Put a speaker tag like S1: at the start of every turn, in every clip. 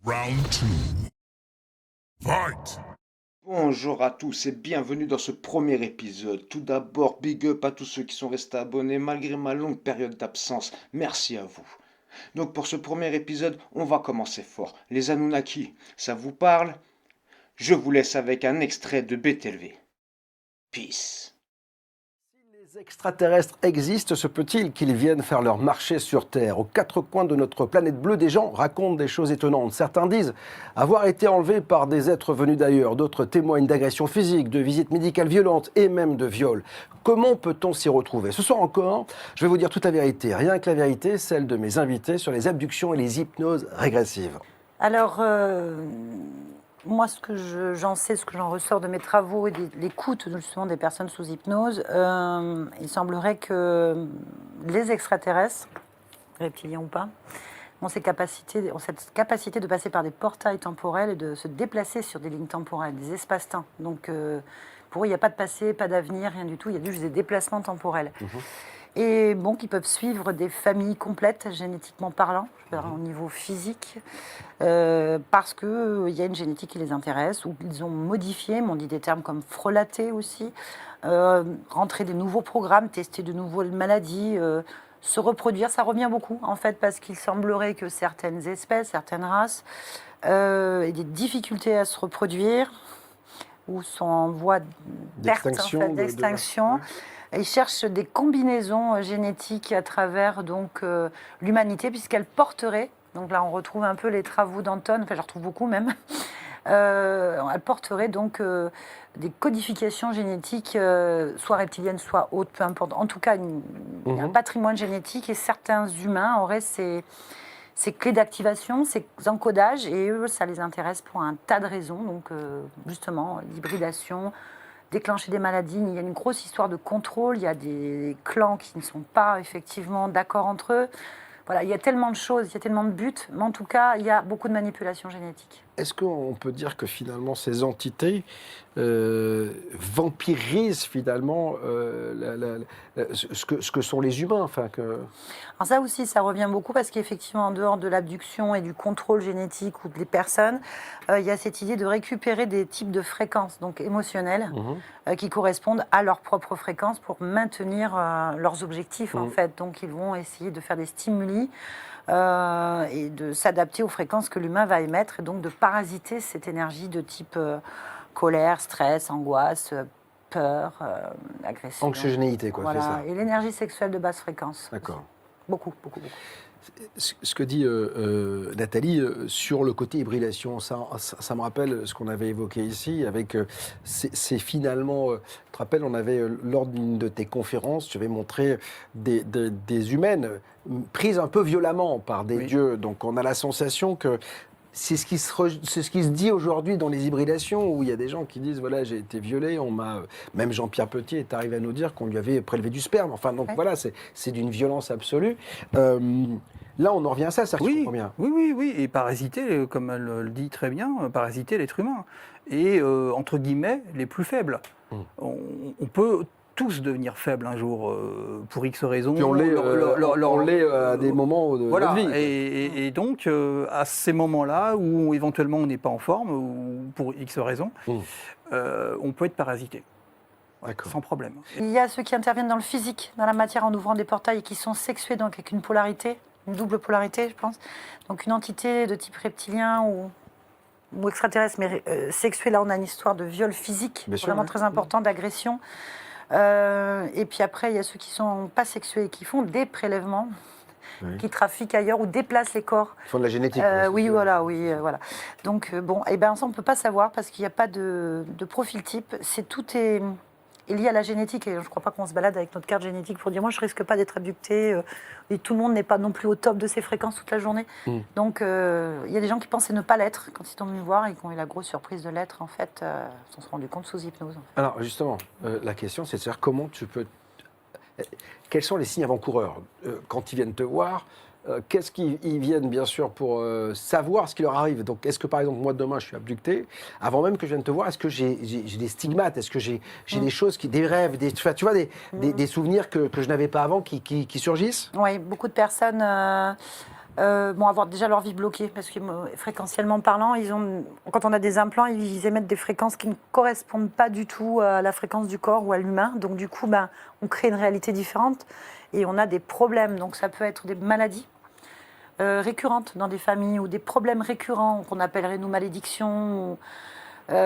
S1: Round two. Fight!
S2: Bonjour à tous et bienvenue dans ce premier épisode. Tout d'abord, big up à tous ceux qui sont restés abonnés malgré ma longue période d'absence. Merci à vous. Donc pour ce premier épisode, on va commencer fort. Les Anunnaki, ça vous parle? Je vous laisse avec un extrait de Betelgeuse. Peace.
S3: Si les extraterrestres existent, se peut-il qu'ils viennent faire leur marché sur Terre? Aux quatre coins de notre planète bleue, des gens racontent des choses étonnantes. Certains disent avoir été enlevés par des êtres venus d'ailleurs. D'autres témoignent d'agressions physiques, de visites médicales violentes et même de viols. Comment peut-on s'y retrouver? Ce soir encore, je vais vous dire toute la vérité. Rien que la vérité, celle de mes invités sur les abductions et les hypnoses régressives.
S4: Alors, moi, ce que j'en sais, ce que j'en ressors de mes travaux et de l'écoute justement des personnes sous hypnose, il semblerait que les extraterrestres, reptiliens ou pas, ont cette capacité de passer par des portails temporels et de se déplacer sur des lignes temporelles, des espaces-temps. Donc, pour eux, il n'y a pas de passé, pas d'avenir, rien du tout, il y a juste des déplacements temporels. Et bon, qui peuvent suivre des familles complètes, génétiquement parlant, au niveau physique, parce qu'il y a une génétique qui les intéresse, ou ils ont modifié, m'ont dit des termes comme frelater aussi, rentrer des nouveaux programmes, tester de nouvelles maladies, se reproduire. Ça revient beaucoup, en fait, parce qu'il semblerait que certaines espèces, certaines races, aient des difficultés à se reproduire, ou sont en voie d'extinction. Ils cherchent des combinaisons génétiques à travers l'humanité, puisqu'elle porterait, donc là on retrouve un peu les travaux d'Anton, enfin je retrouve beaucoup même, elle porterait donc des codifications génétiques, soit reptiliennes, soit autres, peu importe. En tout cas, il y a un patrimoine génétique et certains humains auraient ces clés d'activation, ces encodages, et eux, ça les intéresse pour un tas de raisons, donc justement l'hybridation, déclencher des maladies. Il y a une grosse histoire de contrôle, il y a des clans qui ne sont pas effectivement d'accord entre eux. Voilà, il y a tellement de choses, il y a tellement de buts, mais en tout cas, il y a beaucoup de manipulations génétiques.
S3: Est-ce qu'on peut dire que finalement ces entités vampirisent finalement ce que sont les humains, enfin que...
S4: Alors ça aussi, ça revient beaucoup parce qu'effectivement, en dehors de l'abduction et du contrôle génétique ou des personnes, il y a cette idée de récupérer des types de fréquences, donc émotionnelles, qui correspondent à leur propre fréquence pour maintenir leurs objectifs, en fait. Donc ils vont essayer de faire des stimuli et de s'adapter aux fréquences que l'humain va émettre, et donc de parasiter cette énergie de type colère, stress, angoisse, peur, agression.
S3: Anxiogénéité, quoi,
S4: voilà.
S3: c'est ça.
S4: Et l'énergie sexuelle de basse fréquence.
S3: D'accord.
S4: Beaucoup, beaucoup, beaucoup.
S3: Ce que dit Nathalie sur le côté hybridation, ça me rappelle ce qu'on avait évoqué ici, avec c'est finalement, tu te rappelles, on avait, lors d'une de tes conférences, tu avais montré des humaines prises un peu violemment par des dieux, donc on a la sensation que c'est ce qui se dit aujourd'hui dans les hybridations, où il y a des gens qui disent, voilà, j'ai été violé, même Jean-Pierre Petit est arrivé à nous dire qu'on lui avait prélevé du sperme. Enfin, donc voilà, c'est d'une violence absolue. Là, on en revient à ça, ça
S5: Oui,
S3: bien.
S5: oui, et parasiter, comme elle le dit très bien, parasiter l'être humain. Et, entre guillemets, les plus faibles. On peut tous devenir faibles un jour, pour X raisons.
S3: Puis on l'est à des moments de
S5: voilà,
S3: notre vie.
S5: Et donc, à ces moments-là, où éventuellement on n'est pas en forme, ou pour X raisons, on peut être parasité. Sans problème.
S4: Il y a ceux qui interviennent dans le physique, dans la matière, en ouvrant des portails, et qui sont sexués, donc avec une polarité, une double polarité, je pense. Donc une entité de type reptilien ou extraterrestre, mais sexuée. Là, on a une histoire de viol physique, vraiment très important, d'agression. Et puis après, il y a ceux qui ne sont pas sexués et qui font des prélèvements, qui trafiquent ailleurs ou déplacent les corps.
S3: Ils font de la génétique.
S4: Voilà. Donc, bon, et ben, ça, on ne peut pas savoir parce qu'il n'y a pas de profil type. Tout est lié à la génétique. Et je ne crois pas qu'on se balade avec notre carte génétique pour dire moi, je ne risque pas d'être abducté. Et tout le monde n'est pas non plus au top de ses fréquences toute la journée. Donc, il y a des gens qui pensaient ne pas l'être quand ils sont venus me voir et qui ont eu la grosse surprise de l'être, en fait. Ils se sont rendus compte sous hypnose. En fait.
S3: Alors, justement, la question, c'est de savoir comment tu peux... Quels sont les signes avant-coureurs quand ils viennent te voir? Qu'est-ce qu'ils viennent, bien sûr, pour savoir ce qui leur arrive? Donc, est-ce que, par exemple, moi, demain, je suis abducté, avant même que je vienne te voir, est-ce que j'ai des stigmates? Est-ce que j'ai des choses, des rêves, tu vois, des souvenirs que je n'avais pas avant qui surgissent?
S4: Oui, beaucoup de personnes Avoir déjà leur vie bloquée, parce que fréquentiellement parlant, quand on a des implants, ils émettent des fréquences qui ne correspondent pas du tout à la fréquence du corps ou à l'humain. Donc du coup, on crée une réalité différente et on a des problèmes. Donc ça peut être des maladies récurrentes dans des familles ou des problèmes récurrents qu'on appellerait nous malédictions. Il n'y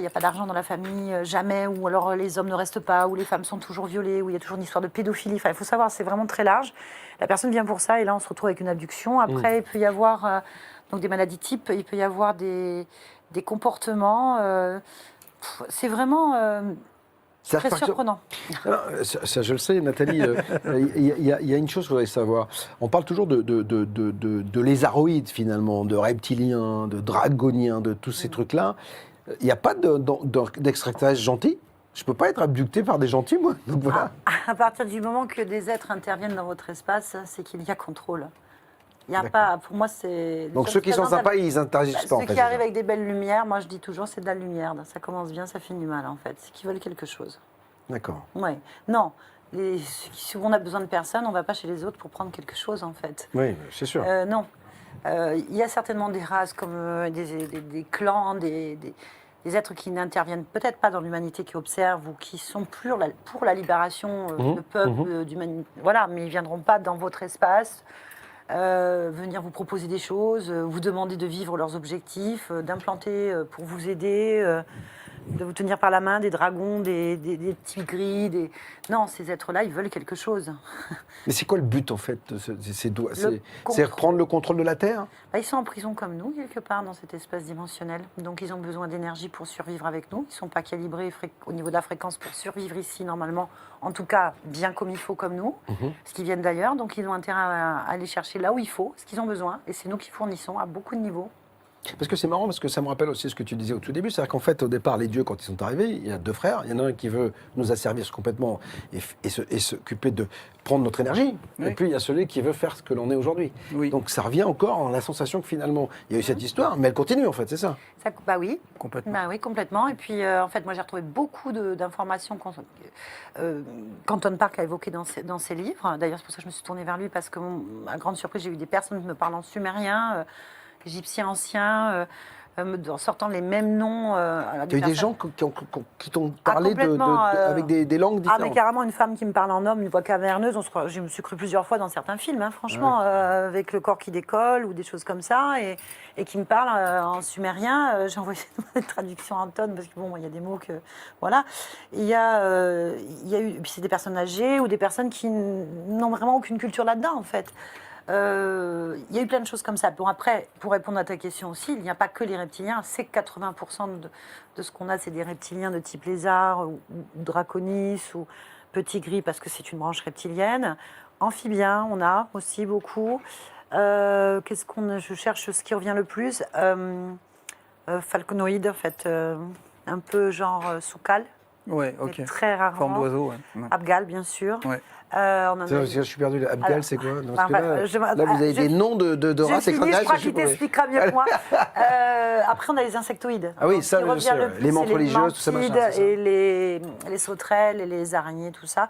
S4: a pas d'argent dans la famille, jamais, ou alors les hommes ne restent pas, ou les femmes sont toujours violées, ou il y a toujours une histoire de pédophilie. Enfin, il faut savoir, c'est vraiment très large. La personne vient pour ça, et là, on se retrouve avec une abduction. Après, il peut y avoir donc des maladies types, il peut y avoir des comportements. C'est vraiment très surprenant.
S3: Alors, ça, je le sais, Nathalie. Il y a une chose que je voudrais savoir. On parle toujours de lézaroïdes, finalement, de reptiliens, de dragoniens, de tous ces trucs-là. Il n'y a pas d'extraterrestres gentils? Je ne peux pas être abducté par des gentils, moi. Donc voilà.
S4: À partir du moment que des êtres interviennent dans votre espace, c'est qu'il y a contrôle. Il y a pas, pour moi, c'est...
S3: Donc ceux qui sont sympas, ils interagissent pas, en fait.
S4: Ceux qui arrivent avec des belles lumières, moi je dis toujours, c'est de la lumière. Ça commence bien, ça finit mal, en fait. C'est qu'ils veulent quelque chose.
S3: D'accord.
S4: Oui. Non. Si on a besoin de personnes, on ne va pas chez les autres pour prendre quelque chose, en fait.
S3: Oui, c'est sûr.
S4: Non. Il y a certainement des races comme des clans, des êtres qui n'interviennent peut-être pas dans l'humanité, qui observent ou qui sont pour la libération de peuple, d'humanité. Voilà, mais ils ne viendront pas dans votre espace, venir vous proposer des choses, vous demander de vivre leurs objectifs, d'implanter pour vous aider, de vous tenir par la main, des dragons, des tigris. Non, ces êtres-là, ils veulent quelque chose.
S3: Mais c'est quoi le but, en fait, de ces doigts? C'est
S4: contrôle.
S3: reprendre le contrôle de la Terre?
S4: Ils sont en prison comme nous, quelque part, dans cet espace dimensionnel. Donc, ils ont besoin d'énergie pour survivre avec nous. Ils ne sont pas calibrés au niveau de la fréquence pour survivre ici, normalement. En tout cas, bien comme il faut, comme nous. Parce qu'ils viennent d'ailleurs. Donc, ils ont intérêt à aller chercher là où il faut, ce qu'ils ont besoin. Et c'est nous qui fournissons à beaucoup de niveaux.
S3: Parce que c'est marrant, parce que ça me rappelle aussi ce que tu disais au tout début. C'est-à-dire qu'en fait, au départ, les dieux, quand ils sont arrivés, il y a deux frères. Il y en a un qui veut nous asservir complètement et s'occuper de prendre notre énergie.
S5: Oui.
S3: Et puis, il y a celui qui veut faire ce que l'on est aujourd'hui.
S5: Oui.
S3: Donc, ça revient encore à la sensation que finalement, il y a eu cette histoire, mais elle continue, en fait, c'est ça?
S4: Oui.
S5: Complètement.
S4: Oui, complètement. Et puis, en fait, moi, j'ai retrouvé beaucoup d'informations qu'Anton Park a évoquées dans ses livres. D'ailleurs, c'est pour ça que je me suis tournée vers lui, parce que, à grande surprise, j'ai eu des personnes qui me parlent en sumérien, égyptiens anciens, sortant les mêmes noms.
S3: Tu as eu des gens qui t'ont parlé avec des langues différentes?
S4: Mais carrément, une femme qui me parle en homme, une voix caverneuse. Je me suis cru plusieurs fois dans certains films, franchement, avec le corps qui décolle ou des choses comme ça, et qui me parle en sumérien. J'ai envoyé une traduction en tonnes, parce que il y a des mots que... Voilà. Il y a eu... C'est des personnes âgées ou des personnes qui n'ont vraiment aucune culture là-dedans, en fait. Il y a eu plein de choses comme ça. Bon, après, pour répondre à ta question aussi, il n'y a pas que les reptiliens. C'est 80% de ce qu'on a, c'est des reptiliens de type lézard ou draconis ou petit gris, parce que c'est une branche reptilienne. Amphibiens, on a aussi beaucoup. Je cherche ce qui revient le plus. Falconoïdes, en fait, un peu genre soukal.
S5: Ouais, ok.
S4: Très rarement.
S5: Forme d'oiseau, ouais.
S4: Abgal, bien sûr.
S5: Ouais.
S3: Je suis perdu. Abgal, c'est quoi? Là, vous avez des noms de races
S4: extraterrestres. Je crois qu'il t'expliquera mieux que moi. Après, on a les insectoïdes.
S3: Ah oui, ça,
S4: je sais.
S3: Les mantes religieuses, tout ça, machin.
S4: Et les sauterelles, et les araignées, tout ça.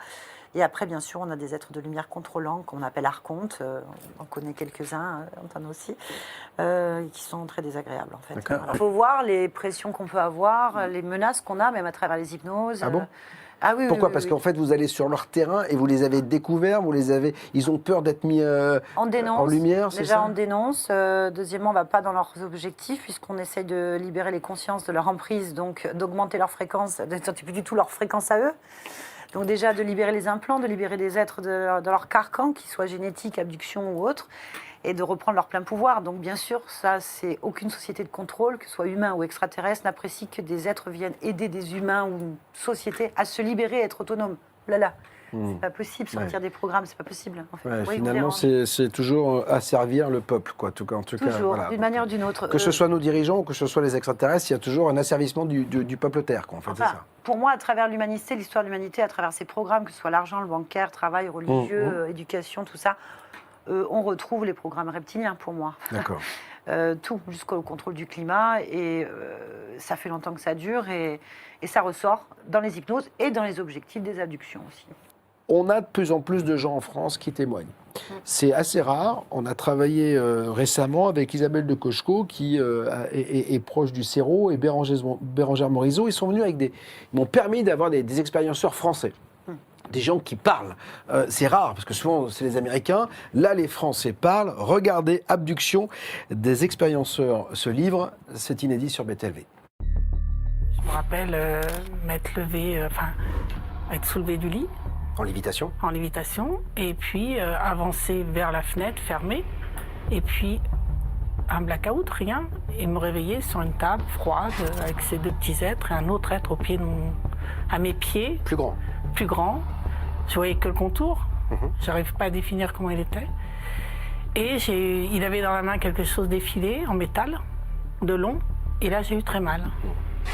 S4: Et après, bien sûr, on a des êtres de lumière contrôlants qu'on appelle archontes. On connaît quelques-uns, Anton aussi, qui sont très désagréables, en fait. Il faut voir les pressions qu'on peut avoir, les menaces qu'on a, même à travers les hypnoses.
S3: Ah bon?
S4: Oui.
S3: Pourquoi? Parce qu'en fait, vous allez sur leur terrain et vous les avez découverts, ils ont peur d'être mis en lumière, c'est ça?
S4: Déjà, on dénonce. Deuxièmement, on ne va pas dans leurs objectifs, puisqu'on essaie de libérer les consciences de leur emprise, donc d'augmenter leur fréquence, de ne plus du tout leur fréquence à eux. Donc déjà, de libérer les implants, de libérer des êtres de leur carcan, qu'ils soient génétiques, abduction ou autres, et de reprendre leur plein pouvoir. Donc bien sûr, ça, c'est aucune société de contrôle, que ce soit humain ou extraterrestre, n'apprécie que des êtres viennent aider des humains ou une société à se libérer, à être autonome. C'est pas possible, sortir des programmes, c'est pas possible. En fait.
S3: Finalement, c'est toujours asservir le peuple, quoi. En tout cas,
S4: voilà. D'une manière ou d'une autre.
S3: Que ce soit nos dirigeants ou que ce soit les extraterrestres, il y a toujours un asservissement du peuple Terre, quoi. En fait, c'est ça.
S4: Pour moi, à travers l'humanité, l'histoire de l'humanité, à travers ces programmes, que ce soit l'argent, le bancaire, travail, religieux, éducation, tout ça, on retrouve les programmes reptiliens, pour moi.
S3: D'accord.
S4: Tout, jusqu'au contrôle du climat, et ça fait longtemps que ça dure, et ça ressort dans les hypnoses et dans les objectifs des abductions aussi.
S3: on a de plus en plus de gens en France qui témoignent. C'est assez rare. On a travaillé récemment avec Isabelle de Cocheco, qui est proche du Cerro, et Bérangère Morisot. Ils sont venus avec ils m'ont permis d'avoir des expérienceurs français. Des gens qui parlent. C'est rare, parce que souvent, c'est les Américains. Là, les Français parlent. Regardez, Abduction, des expérienceurs. Ce livre, c'est inédit sur BTLV.
S1: Je me rappelle être soulevé du lit,
S3: En lévitation.
S1: en lévitation, et puis avancer vers la fenêtre fermée, et puis un blackout, rien, et me réveiller sur une table froide avec ces deux petits êtres et un autre être à mes pieds,
S3: Plus grand.
S1: plus grand. Je voyais que le contour, j'arrive pas à définir comment il était. Et il avait dans la main quelque chose d'effilé en métal, de long, et là j'ai eu très mal.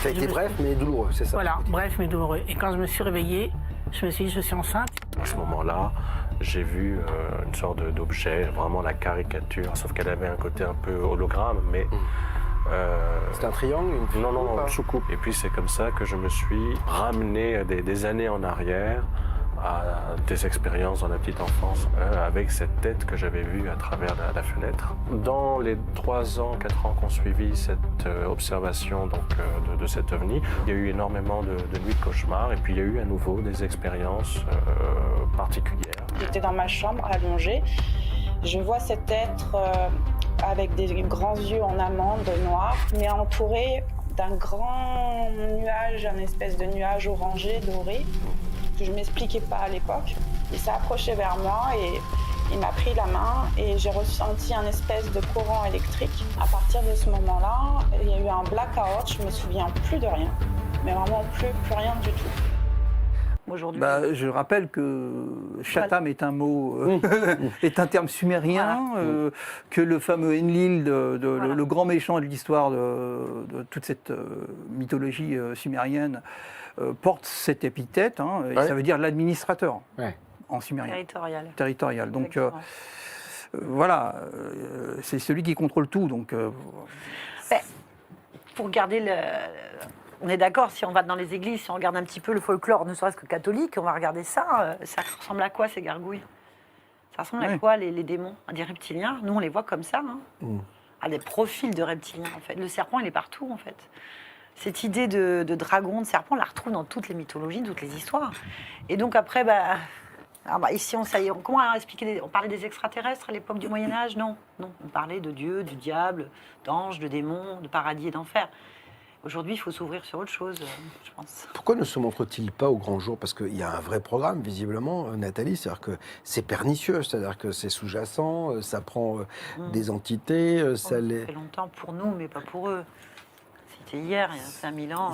S3: Ça a été bref, mais douloureux, c'est ça.
S1: Voilà, bref mais douloureux. Et quand je me suis réveillée, je me suis dit, je suis enceinte.
S6: À ce moment-là, j'ai vu une sorte d'objet, vraiment la caricature, sauf qu'elle avait un côté un peu hologramme, mais...
S3: C'était un triangle, une
S6: Non, soucoupe. Et puis c'est comme ça que je me suis ramené des années en arrière à des expériences dans la petite enfance, avec cette tête que j'avais vue à travers la fenêtre. Dans les 3 ans, 4 ans qu'ont suivi cette observation de cet ovni, il y a eu énormément de nuits de cauchemars, et puis il y a eu à nouveau des expériences particulières.
S7: J'étais dans ma chambre allongée, je vois cet être avec des grands yeux en amande noir, mais entouré d'un grand nuage, un espèce de nuage orangé, doré, que je ne m'expliquais pas à l'époque. Il s'est approché vers moi et il m'a pris la main et j'ai ressenti un espèce de courant électrique. À partir de ce moment-là, il y a eu un blackout, je me souviens plus de rien, mais vraiment plus rien du tout.
S4: Aujourd'hui,
S5: Je rappelle que Chatham est un mot, est un terme sumérien, que le fameux Enlil, le grand méchant de l'histoire de toute cette mythologie sumérienne, porte cette épithète, et ça veut dire l'administrateur en sumérien. Territorial. Donc voilà, c'est celui qui contrôle tout. Donc,
S4: pour garder on est d'accord, si on va dans les églises, si on regarde un petit peu le folklore, ne serait-ce que catholique, on va regarder ça. Ça ressemble à quoi, ces gargouilles? Ça ressemble à quoi, les démons? À des reptiliens? Nous, on les voit comme ça, à des profils de reptiliens, en fait. Le serpent, il est partout, en fait. Cette idée de dragon, de serpent, on la retrouve dans toutes les mythologies, toutes les histoires. Et donc après, ici, comment expliquer? On parlait des extraterrestres à l'époque du Moyen-Âge? Non, on parlait de Dieu, du diable, d'anges, de démons, de paradis et d'enfer. Aujourd'hui, il faut s'ouvrir sur autre chose, je pense.
S3: Pourquoi ne se montre-t-il pas au grand jour? Parce qu'il y a un vrai programme, visiblement, Nathalie, c'est-à-dire que c'est pernicieux, c'est-à-dire que c'est sous-jacent, ça prend des entités,
S4: Ça fait longtemps pour nous, mais pas pour eux. C'était hier, il y a 5000 ans.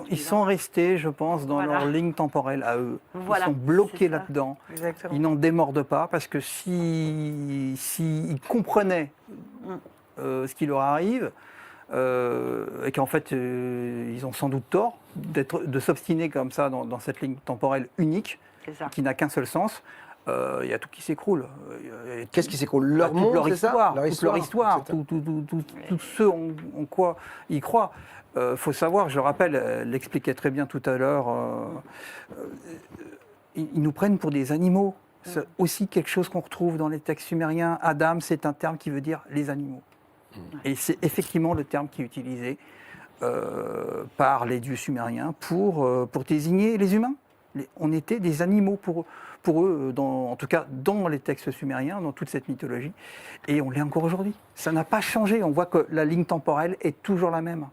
S5: Ils sont restés, je pense, dans leur ligne temporelle à eux.
S4: Voilà,
S5: ils sont bloqués là-dedans.
S4: Exactement.
S5: Ils n'en démordent pas parce que s'ils comprenaient ce qui leur arrive, et qu'en fait, ils ont sans doute tort de s'obstiner comme ça dans cette ligne temporelle unique, qui n'a qu'un seul sens. Il y a tout qui s'écroule.
S3: Qu'est-ce qui s'écroule? Leur monde,
S5: leur
S3: c'est
S5: histoire,
S3: ça?
S5: toute leur histoire, tout ce en quoi ils croient. Faut savoir, je le rappelle, elle l'expliquait très bien tout à l'heure, ils nous prennent pour des animaux. C'est aussi quelque chose qu'on retrouve dans les textes sumériens. Adam, c'est un terme qui veut dire les animaux. Et c'est effectivement le terme qui est utilisé par les dieux sumériens pour désigner les humains. On était des animaux pour eux, en tout cas dans les textes sumériens, dans toute cette mythologie. Et on l'est encore aujourd'hui. Ça n'a pas changé. On voit que la ligne temporelle est toujours la même.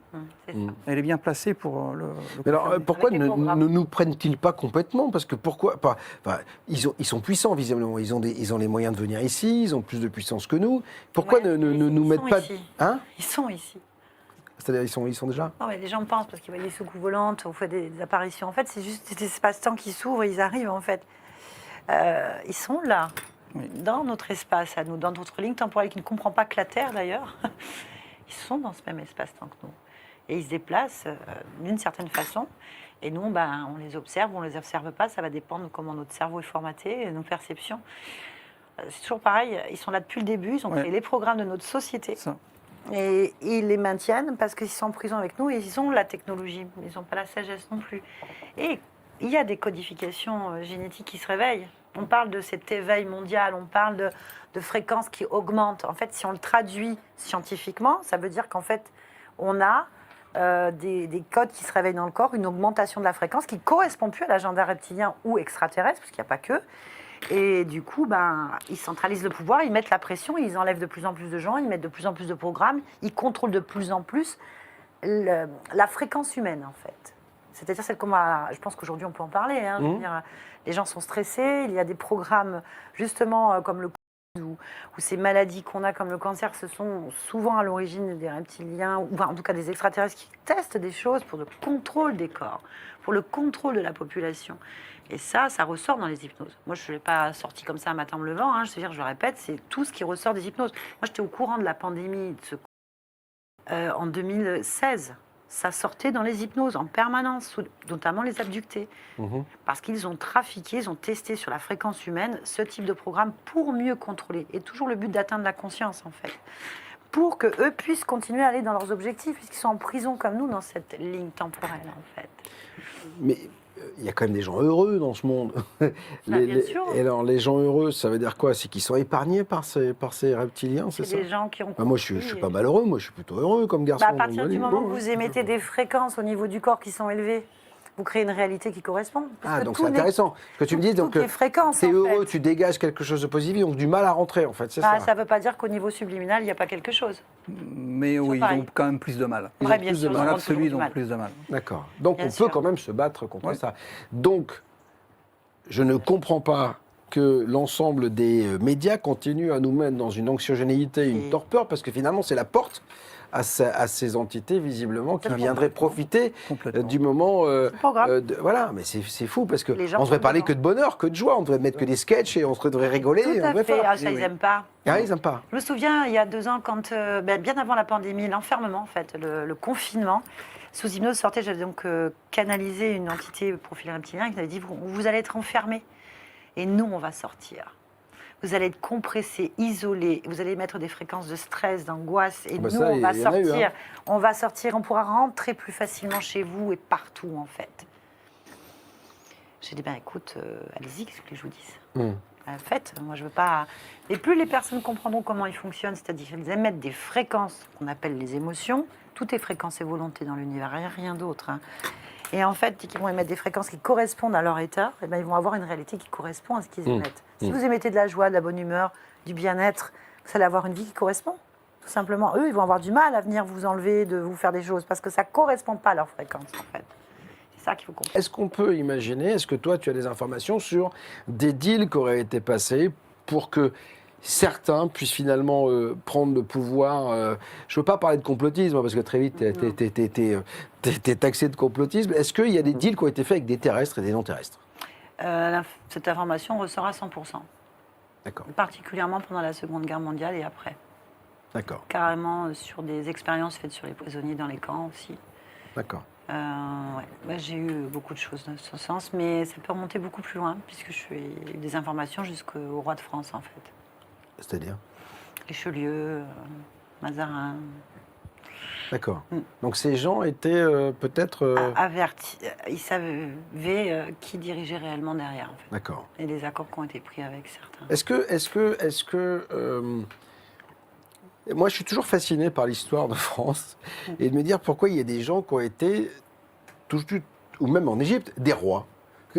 S5: Elle est bien placée pour le
S3: Mais alors, pourquoi ne nous prennent-ils pas complètement? Parce que ils sont puissants, visiblement. Ils ont les moyens de venir ici, ils ont plus de puissance que nous. Pourquoi ne nous mettent pas... Hein?
S4: Ils sont ici.
S3: C'est-à-dire, ils sont déjà...
S4: Non, mais les gens pensent, parce qu'ils voient des soucoupes volantes, on fait des apparitions. En fait, c'est juste des espaces-temps qui s'ouvrent, ils arrivent, en fait. Ils sont là, dans notre espace, à nous, dans notre ligne temporelle, qui ne comprend pas que la Terre, d'ailleurs. Ils sont dans ce même espace-temps que nous. Et ils se déplacent d'une certaine façon. Et nous, on les observe ou on ne les observe pas. Ça va dépendre de comment notre cerveau est formaté, nos perceptions. C'est toujours pareil, ils sont là depuis le début, ils ont créé les programmes de notre société.
S5: Ça.
S4: Et ils les maintiennent parce qu'ils sont en prison avec nous et ils ont la technologie, ils n'ont pas la sagesse non plus. Et il y a des codifications génétiques qui se réveillent. On parle de cet éveil mondial, on parle de fréquences qui augmentent. En fait, si on le traduit scientifiquement, ça veut dire qu'en fait, on a des codes qui se réveillent dans le corps, une augmentation de la fréquence qui ne correspond plus à l'agenda reptilien ou extraterrestre, parce qu'il n'y a pas que. Et du coup, ils centralisent le pouvoir, ils mettent la pression, ils enlèvent de plus en plus de gens, ils mettent de plus en plus de programmes, ils contrôlent de plus en plus la fréquence humaine, en fait. C'est-à-dire celle qu'on va... Je pense qu'aujourd'hui, on peut en parler. Hein, je veux dire, les gens sont stressés, il y a des programmes, justement, comme le ou ces maladies qu'on a comme le cancer, ce sont souvent à l'origine des reptiliens, ou en tout cas des extraterrestres qui testent des choses pour le contrôle des corps, pour le contrôle de la population. Et ça ressort dans les hypnoses. Moi, je ne l'ai pas sorti comme ça à matin en me levant, hein, je le répète, c'est tout ce qui ressort des hypnoses. Moi, j'étais au courant de la pandémie en 2016. Ça sortait dans les hypnoses en permanence, notamment les abductés. Parce qu'ils ont trafiqué, ils ont testé sur la fréquence humaine ce type de programme pour mieux contrôler. Et toujours le but d'atteindre la conscience, en fait. Pour qu'eux puissent continuer à aller dans leurs objectifs, puisqu'ils sont en prison comme nous dans cette ligne temporelle, en fait.
S3: Mais il y a quand même des gens heureux dans ce monde.
S4: Bien sûr.
S3: Et alors, les gens heureux, ça veut dire quoi? C'est qu'ils sont épargnés par ces reptiliens, c'est ça?
S4: Des gens qui ont
S3: moi, je suis pas malheureux, moi, je suis plutôt heureux comme garçon.
S4: À partir du moment où vous émettez des fréquences au niveau du corps qui sont élevées, vous créez une réalité qui correspond.
S3: Donc c'est intéressant. Ce que tu me dis, donc,
S4: tu
S3: es heureux, tu dégages quelque chose de positif, donc du mal à rentrer, en fait, c'est ça?
S4: Ça ne veut pas dire qu'au niveau subliminal, il n'y a pas quelque chose.
S5: Mais oui, ils ont quand même plus de mal.
S4: Ouais, bien sûr,
S5: dans l'absolu, ils ont plus de mal.
S3: D'accord. Donc
S4: Bien
S3: on
S4: sûr.
S3: peut quand même se battre contre ça. Donc, je ne comprends pas que l'ensemble des médias continuent à nous mettre dans une anxiogénéité, une torpeur, parce que finalement, c'est la porte à ces entités, visiblement, qui viendraient profiter du moment... voilà, mais c'est fou, parce qu'on ne devrait parler que de bonheur, que de joie, on devrait mettre que des sketchs et on devrait rigoler.
S4: Tout à fait. Ça, ils n'aiment pas.
S3: Ah, ils n'aiment pas.
S4: Je me souviens, il y a 2 ans, quand, bien avant la pandémie, l'enfermement, en fait, le confinement, sous hypnose sortait, j'avais donc canalisé une entité profil reptilien qui m'avait dit, vous allez être enfermés, et nous, on va sortir. Vous allez être compressé, isolé, vous allez mettre des fréquences de stress, d'angoisse, et nous, on va sortir. On va sortir, on pourra rentrer plus facilement chez vous et partout, en fait. J'ai dit, écoute, allez-y, qu'est-ce que je vous dise Faites, moi, je veux pas... Et plus les personnes comprendront comment ils fonctionnent, c'est-à-dire qu'ils émettent des fréquences qu'on appelle les émotions, tout est fréquence et volonté dans l'univers, rien d'autre. Hein. Et en fait, ils vont émettre des fréquences qui correspondent à leur état, et ils vont avoir une réalité qui correspond à ce qu'ils émettent. Si vous émettez de la joie, de la bonne humeur, du bien-être, vous allez avoir une vie qui correspond. Tout simplement, eux, ils vont avoir du mal à venir vous enlever, de vous faire des choses, parce que ça ne correspond pas à leur fréquence, en fait. C'est ça qu'il faut comprendre.
S3: Est-ce qu'on peut imaginer, est-ce que toi, tu as des informations sur des deals qui auraient été passés pour que certains puissent finalement prendre le pouvoir. Je ne veux pas parler de complotisme, parce que très vite, tu es taxé de complotisme. Est-ce qu'il y a des deals qui ont été faits avec des terrestres et des non-terrestres?
S4: Cette information ressort à 100%.
S3: D'accord.
S4: Particulièrement pendant la Seconde Guerre mondiale et après.
S3: D'accord.
S4: Carrément sur des expériences faites sur les prisonniers dans les camps aussi.
S3: D'accord.
S4: J'ai eu beaucoup de choses dans ce sens, mais ça peut remonter beaucoup plus loin, puisque je suis des informations jusqu'au roi de France, en fait.
S3: C'est-à-dire
S4: Richelieu, Mazarin.
S3: D'accord. Donc ces gens étaient peut-être...
S4: avertis. Ils savaient qui dirigeait réellement derrière, en fait.
S3: D'accord.
S4: Et les accords qui ont été pris avec certains.
S3: Est-ce que moi, je suis toujours fasciné par l'histoire de France et de me dire pourquoi il y a des gens qui ont été, ou même en Égypte, des rois.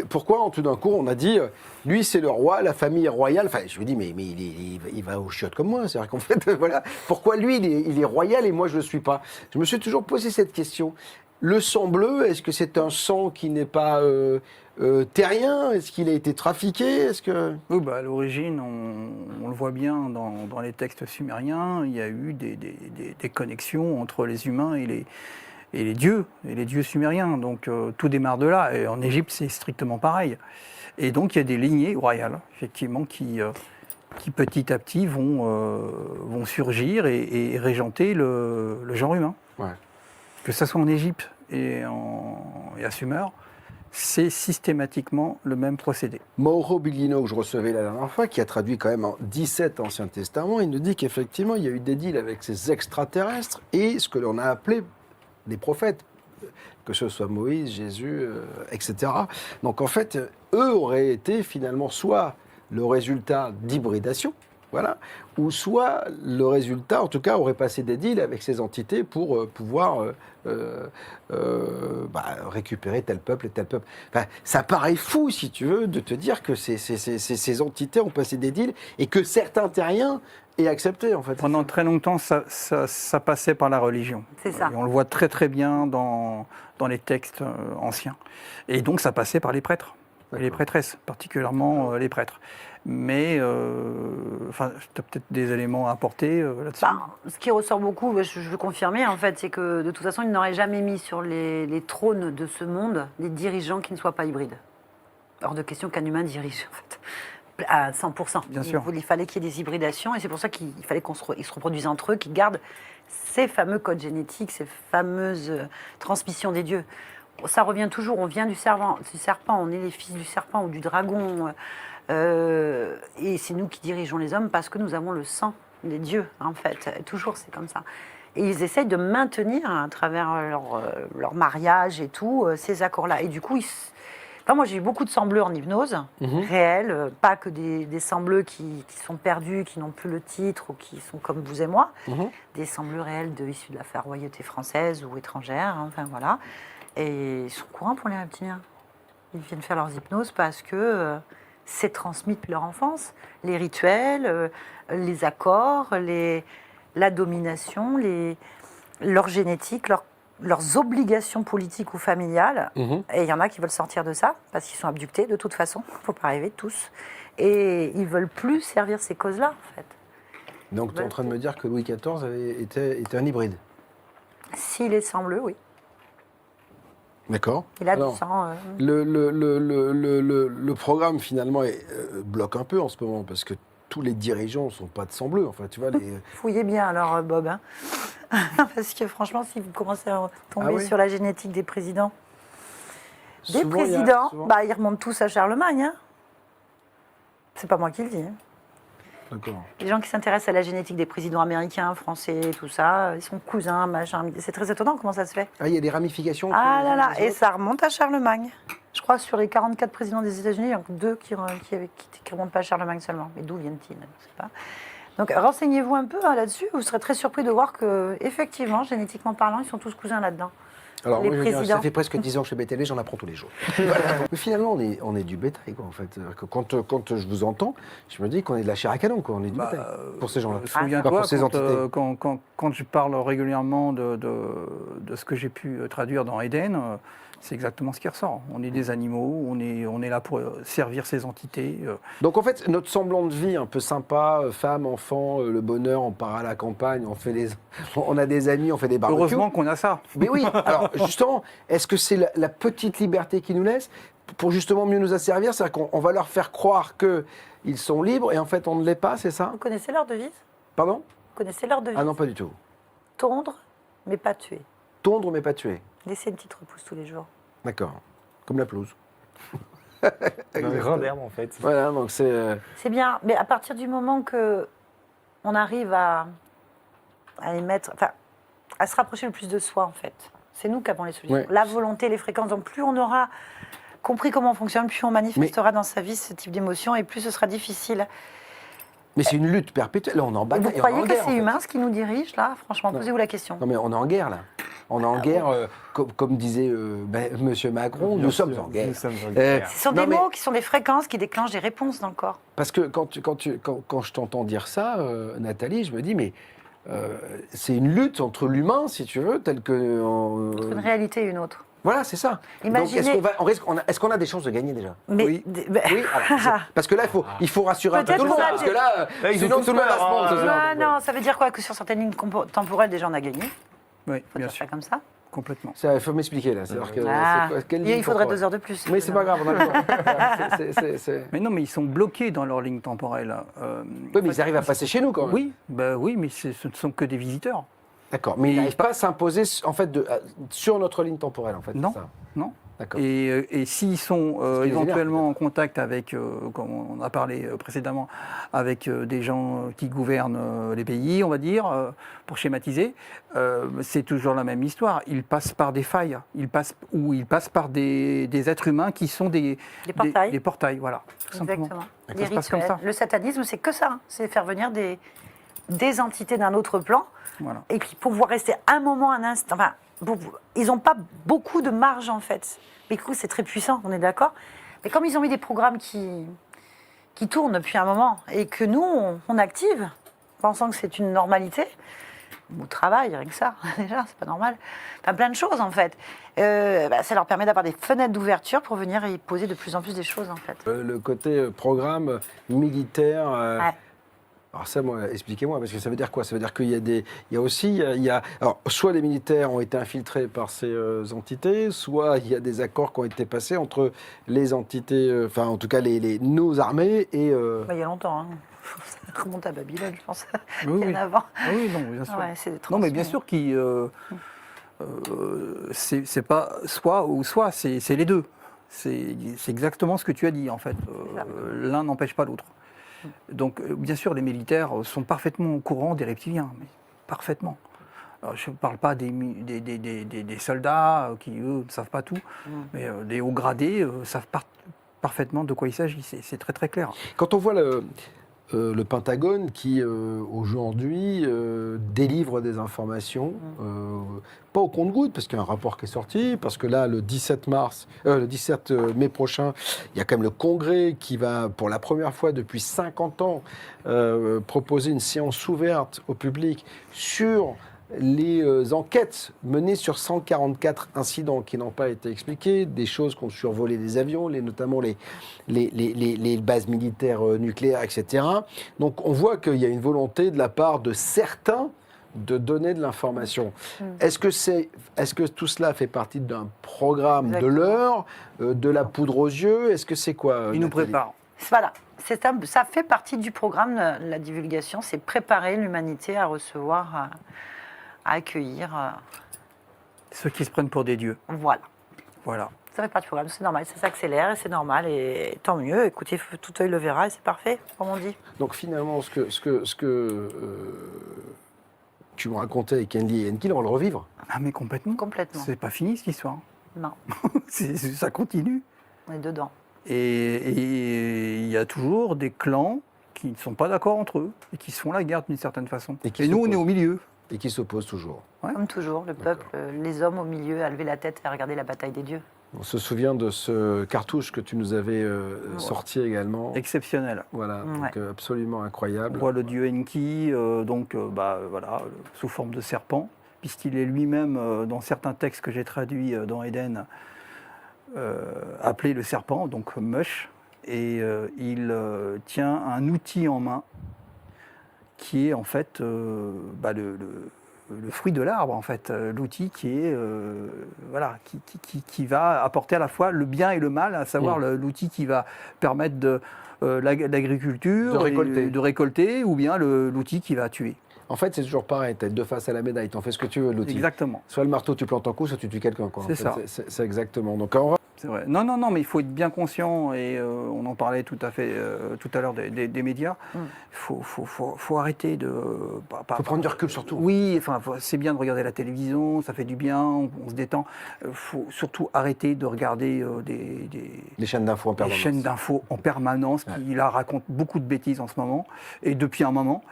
S3: Pourquoi, tout d'un coup, on a dit, lui, c'est le roi, la famille est royale. Enfin, je me dis, mais il va aux chiottes comme moi. C'est-à-dire qu'en fait, voilà, pourquoi lui, il est royal et moi, je ne le suis pas? Je me suis toujours posé cette question. Le sang bleu, est-ce que c'est un sang qui n'est pas terrien? Est-ce qu'il a été trafiqué? Est-ce que...
S5: Oui, à l'origine, on le voit bien dans les textes sumériens, il y a eu des connexions entre les humains et les dieux sumériens. Donc tout démarre de là. Et en Égypte, c'est strictement pareil. Et donc il y a des lignées royales, effectivement, qui petit à petit vont surgir et régenter le genre humain.
S3: Ouais.
S5: Que ce soit en Égypte et à Sumer, c'est systématiquement le même procédé.
S3: Mauro Biglino, que je recevais la dernière fois, qui a traduit quand même en 17 Anciens Testaments, il nous dit qu'effectivement, il y a eu des deals avec ces extraterrestres et ce que l'on a appelé des prophètes, que ce soit Moïse, Jésus, etc. Donc en fait, eux auraient été finalement soit le résultat d'hybridation, voilà, ou soit le résultat, en tout cas, aurait passé des deals avec ces entités pour pouvoir récupérer tel peuple et tel peuple. Enfin, ça paraît fou, si tu veux, de te dire que ces entités ont passé des deals et que certains terriens aient accepté, en fait.
S5: Pendant très longtemps, ça passait par la religion.
S4: C'est ça.
S5: Et on le voit très très bien dans les textes anciens. Et donc ça passait par les prêtres. Et les prêtresses, particulièrement les prêtres. Mais, tu as peut-être des éléments à apporter là-dessus.
S4: Ce qui ressort beaucoup, je veux confirmer, en fait, c'est que de toute façon, ils n'auraient jamais mis sur les trônes de ce monde des dirigeants qui ne soient pas hybrides. Hors de question qu'un humain dirige, en fait, à 100%.
S5: Bien sûr.
S4: Il fallait qu'il y ait des hybridations, et c'est pour ça qu'il fallait qu'ils se reproduisent entre eux, qu'ils gardent ces fameux codes génétiques, ces fameuses transmissions des dieux. Ça revient toujours, on vient du serpent, on est les fils du serpent ou du dragon, et c'est nous qui dirigeons les hommes parce que nous avons le sang des dieux, en fait. Toujours, c'est comme ça. Et ils essayent de maintenir, à travers leur mariage et tout, ces accords-là. Et du coup, moi, j'ai eu beaucoup de sangs bleus en hypnose, réels, pas que des sangs bleus qui sont perdus, qui n'ont plus le titre ou qui sont comme vous et moi, des sangs bleus réels issus de la royauté française ou étrangère, hein, enfin voilà. Et ils sont courants pour les reptiliens. Ils viennent faire leurs hypnoses parce que c'est transmis depuis leur enfance. Les rituels, les accords, la domination, leur génétique, leurs obligations politiques ou familiales. Et il y en a qui veulent sortir de ça parce qu'ils sont abductés de toute façon. Il ne faut pas rêver tous. Et ils ne veulent plus servir ces causes-là, en fait.
S3: Donc tu es en train de me dire que Louis XIV était un hybride?
S4: S'il est sang bleu, oui.
S3: D'accord.
S4: Il a du sang.
S3: Le programme finalement bloque un peu en ce moment parce que tous les dirigeants ne sont pas de sang bleu. Enfin, tu vois,
S4: Fouillez bien alors, Bob. Hein. Parce que franchement, si vous commencez à tomber sur la génétique des présidents, ils remontent tous à Charlemagne. Hein. C'est pas moi qui le dis. Hein.
S3: D'accord.
S4: Les gens qui s'intéressent à la génétique des présidents américains, français, tout ça, ils sont cousins, machin. C'est très étonnant comment ça se fait.
S3: Ah, il y a des ramifications.
S4: Ah là là, et ça remonte à Charlemagne. Je crois que sur les 44 présidents des États-Unis, il y en a 2 qui remontent pas à Charlemagne seulement. Mais d'où viennent-ils? Je ne sais pas. Donc renseignez-vous un peu là-dessus. Vous serez très surpris de voir que, effectivement, génétiquement parlant, ils sont tous cousins là-dedans.
S3: Alors,
S4: les
S3: moi,
S4: présidents.
S3: Ça fait presque 10 ans que je fais BTV, j'en apprends tous les jours. Voilà. Mais finalement, on est du bétail, quoi, en fait. Que quand je vous entends, je me dis qu'on est de la chair à canon, quoi. On est du bétail pour ces gens-là.
S5: Souviens-toi,
S3: pour ces entités.
S5: quand je parle régulièrement de ce que j'ai pu traduire dans Eden, c'est exactement ce qui ressort. On est des animaux, on est là pour servir ces entités.
S3: Donc en fait, notre semblant de vie un peu sympa, femme, enfant, le bonheur, on part à la campagne, on a des amis, on fait des barbecues.
S5: Heureusement qu'on a ça.
S3: Mais oui, alors justement, est-ce que c'est la petite liberté qu'ils nous laissent pour justement mieux nous asservir? C'est-à-dire qu'on va leur faire croire qu'ils sont libres et en fait on ne l'est pas, c'est ça?
S4: Vous connaissez leur devise?
S3: Pardon?
S4: Vous connaissez leur devise?
S3: Ah non, pas du tout.
S4: Tondre, mais pas tuer.
S3: Tondre mais pas tuer.
S4: Laissez une petite repousse tous les jours.
S3: D'accord. Comme la pelouse.
S8: Un grain d'herbe en fait.
S3: Voilà, donc c'est...
S4: C'est bien, mais à partir du moment que on arrive à les mettre, enfin, à se rapprocher le plus de soi en fait. C'est nous qui avons les solutions.
S3: Ouais.
S4: La volonté, les fréquences. Donc plus on aura compris comment on fonctionne, plus on manifestera dans sa vie ce type d'émotion et plus ce sera difficile.
S3: Mais c'est une lutte perpétuelle. Là, on est en bataille.
S4: Vous croyez que c'est humain ce qui nous dirige là? Franchement, posez-vous la question.
S3: Non mais on est en guerre là. On est en guerre, comme disait Monsieur Macron, nous sommes en guerre.
S4: Ce sont des mots qui sont des fréquences qui déclenchent des réponses dans le corps.
S3: Parce que quand je t'entends dire ça, Nathalie, je me dis, mais c'est une lutte entre l'humain, si tu veux, tel que...
S4: Entre une réalité et une autre.
S3: Voilà, c'est ça.
S4: Imaginez...
S3: Donc, est-ce qu'on a des chances de gagner déjà?
S4: Mais...
S3: Oui. Alors, parce que là, il faut rassurer un peu tout le monde. Parce que là, sinon tout le monde va se prendre.
S4: Non, ça veut dire quoi? Que sur certaines lignes temporelles, déjà, on a gagné.
S5: Oui,
S4: Faut
S5: bien
S4: dire ça
S5: sûr.
S4: comme ça.
S5: Complètement.
S3: Il faut m'expliquer là.
S4: Il faudrait 2 heures de plus.
S3: Mais c'est pas grave, on a le temps.
S5: Mais non, mais ils sont bloqués dans leur ligne temporelle.
S3: Oui, mais ils arrivent à passer chez nous quand même.
S5: Oui, mais ce ne sont que des visiteurs.
S3: D'accord, mais ils n'arrivent pas à s'imposer en fait, sur notre ligne temporelle, en fait.
S5: Non,
S3: ça.
S5: non.
S3: D'accord.
S5: Et s'ils sont
S3: Ce qui les
S5: éventuellement
S3: énerve,
S5: en contact avec, comme on a parlé précédemment, avec des gens qui gouvernent les pays, on va dire, pour schématiser, c'est toujours la même histoire. Ils passent par des failles, ils passent par des êtres humains qui sont des
S4: portails.
S5: des portails, voilà. Tout simplement.
S4: Exactement.
S5: Ça
S4: Des
S5: se passe comme
S4: rituels.
S5: ça.
S4: Le satanisme, c'est que ça. Hein. C'est faire venir des entités d'un autre plan
S5: Voilà.
S4: et puis pouvoir rester un moment, un instant. Enfin, ils n'ont pas beaucoup de marge en fait. Mais du coup, c'est très puissant, on est d'accord. Mais comme ils ont mis des programmes qui tournent depuis un moment et que nous, on active, pensant que c'est une normalité, au travail, rien que ça, déjà, c'est pas normal. Enfin, plein de choses en fait. Ça leur permet d'avoir des fenêtres d'ouverture pour venir y poser de plus en plus des choses en fait.
S3: Le côté programme militaire.
S4: Ouais.
S3: Alors ça, moi, expliquez-moi, parce que ça veut dire quoi? Ça veut dire qu'il y a alors, soit les militaires ont été infiltrés par ces entités, soit il y a des accords qui ont été passés entre les entités, enfin, en tout cas, nos armées et...
S4: Il y a longtemps, hein. Ça remonte à Babylone, je pense.
S5: Oui,
S4: Bien
S5: oui.
S4: avant.
S5: Oui, non, bien sûr.
S4: Ouais, c'est des
S5: Non, mais bien
S4: transmissions.
S5: sûr c'est pas soit ou soit, c'est les deux. C'est exactement ce que tu as dit, en fait. L'un n'empêche pas l'autre. Donc, bien sûr, les militaires sont parfaitement au courant des reptiliens, mais parfaitement. Alors, je ne parle pas des soldats qui, eux, ne savent pas tout, mais les hauts gradés savent parfaitement de quoi il s'agit. C'est très, très clair.
S3: Quand on voit le Pentagone qui, aujourd'hui, délivre des informations, pas au compte-gouttes, parce qu'il y a un rapport qui est sorti, parce que là, le 17 mai prochain, il y a quand même le Congrès qui va, pour la première fois depuis 50 ans, proposer une séance ouverte au public sur les enquêtes menées sur 144 incidents qui n'ont pas été expliqués, des choses qui ont survolé des avions, notamment les bases militaires nucléaires, etc. Donc on voit qu'il y a une volonté de la part de certains de donner de l'information. Est-ce que tout cela fait partie d'un programme de l'heure, de la poudre aux yeux? Est-ce que c'est quoi,
S5: Ils nous
S3: Nathalie?
S4: Voilà. Ça fait partie du programme, la divulgation, c'est préparer l'humanité à recevoir, à accueillir.
S5: Ceux qui se prennent pour des dieux.
S4: Voilà.
S5: Voilà.
S4: Ça fait partie du programme, c'est normal, ça s'accélère et c'est normal et tant mieux. Écoutez, tout œil le verra et c'est parfait, comme on dit.
S3: Donc finalement, ce que tu me racontais avec Enlil et Enki, on va le revivre.
S5: Ah, mais complètement.
S4: Complètement.
S5: C'est pas fini, cette histoire.
S4: Non,
S5: Ça continue.
S4: on est dedans.
S5: Et il y a toujours des clans qui ne sont pas d'accord entre eux et qui se font la guerre d'une certaine façon.
S3: Et qui
S5: Et nous, on est
S3: s'opposent.
S5: au milieu.
S3: Et qui s'opposent toujours.
S5: Ouais.
S4: Comme toujours, le peuple, les hommes au milieu, à lever la tête et à regarder la bataille des dieux.
S3: On se souvient de ce cartouche que tu nous avais sorti également.
S5: Exceptionnel.
S3: Voilà,
S4: Ouais.
S3: donc absolument
S5: On
S3: incroyable.
S5: voit le dieu Enki, voilà, sous forme de serpent, puisqu'il est lui-même, dans certains textes que j'ai traduits dans Éden, appelé le serpent, donc Mush, et il tient un outil en main qui est en fait le fruit de l'arbre, en fait, l'outil qui est qui va apporter à la fois le bien et le mal, à savoir l'outil qui va permettre l'agriculture, de récolter, ou bien l'outil qui va tuer.
S3: En fait, c'est toujours pareil, tu as deux faces à la médaille, tu en fais ce que tu veux, l'outil.
S5: Exactement.
S3: Soit le marteau, tu plantes en coup, soit tu tues quelqu'un. Quoi.
S5: C'est
S3: En fait,
S5: ça.
S3: C'est exactement. Donc, on va...
S5: C'est vrai. Non, mais il faut être bien conscient, et on en parlait tout à l'heure des médias. Il faut arrêter de...
S3: faut prendre du recul surtout.
S5: Oui, enfin, c'est bien de regarder la télévision, ça fait du bien, on se détend. Il faut surtout arrêter de regarder
S3: Les chaînes d'infos en
S5: des
S3: permanence.
S5: chaînes d'infos en permanence qui là racontent beaucoup de bêtises en ce moment, et depuis un moment.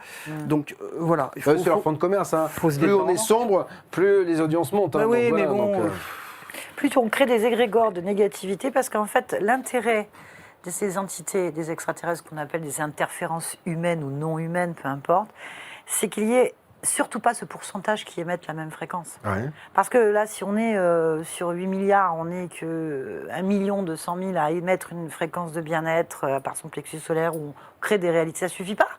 S5: Donc voilà. Il
S3: C'est leur fond de commerce. Hein.
S5: faut se
S3: Plus on
S5: détendre.
S3: est sombre, plus les audiences montent.
S5: Bah
S3: hein.
S5: oui,
S3: Donc,
S5: mais
S3: voilà,
S5: bon...
S3: donc,
S4: Plutôt on crée des égrégores de négativité parce qu'en fait, l'intérêt de ces entités, des extraterrestres qu'on appelle des interférences humaines ou non humaines, peu importe, c'est qu'il y ait surtout pas ce pourcentage qui émettent la même fréquence.
S3: ouais.
S4: Parce que là, si on est sur 8 milliards, on n'est que 1 200 000 à émettre une fréquence de bien-être par son plexus solaire où on crée des réalités, ça ne suffit pas.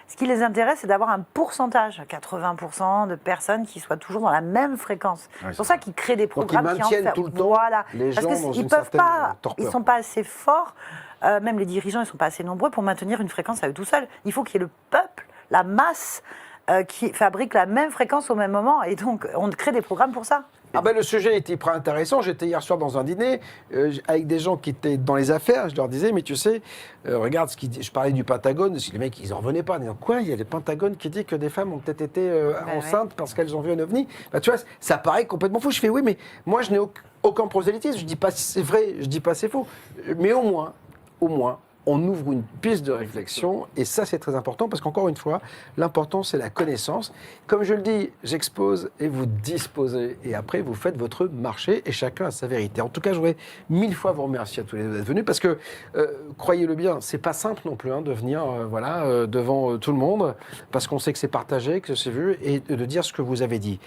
S4: Ce qui les intéresse, c'est d'avoir un pourcentage, 80% de personnes qui soient toujours dans la même fréquence. C'est pour ça qu'ils créent des programmes
S3: ils maintiennent
S4: enferment.
S3: tout le temps
S4: Voilà.
S3: les
S4: Parce
S3: gens
S4: que
S3: dans
S4: ils
S3: une
S4: peuvent
S3: certaine
S4: pas,
S3: torpeur.
S4: ils sont pas assez forts, même les dirigeants, ils sont pas assez nombreux pour maintenir une fréquence à eux tout seuls. Il faut qu'il y ait le peuple, la masse qui fabriquent la même fréquence au même moment. Et donc, on crée des programmes pour ça.
S3: Ah ben, le sujet était très intéressant. J'étais hier soir dans un dîner avec des gens qui étaient dans les affaires. Je leur disais, mais tu sais, regarde, je parlais du Pentagone. Les mecs, ils n'en revenaient pas. Ils disaient, quoi, il y a le Pentagone qui dit que des femmes ont peut-être été enceintes parce qu'elles ont vu un ovni. Bah, tu vois, ça paraît complètement fou. Je fais, oui, mais moi, je n'ai aucun prosélytisme. Je dis pas si c'est vrai, je dis pas si c'est faux. Mais au moins, on ouvre une piste de réflexion, et ça c'est très important, parce qu'encore une fois, l'important c'est la connaissance. Comme je le dis, j'expose et vous disposez, et après vous faites votre marché, et chacun a sa vérité. En tout cas, je voudrais 1000 fois vous remercier à tous les deux d'être venus, parce que, croyez-le bien, c'est pas simple non plus de venir devant tout le monde, parce qu'on sait que c'est partagé, que c'est vu, et de dire ce que vous avez dit.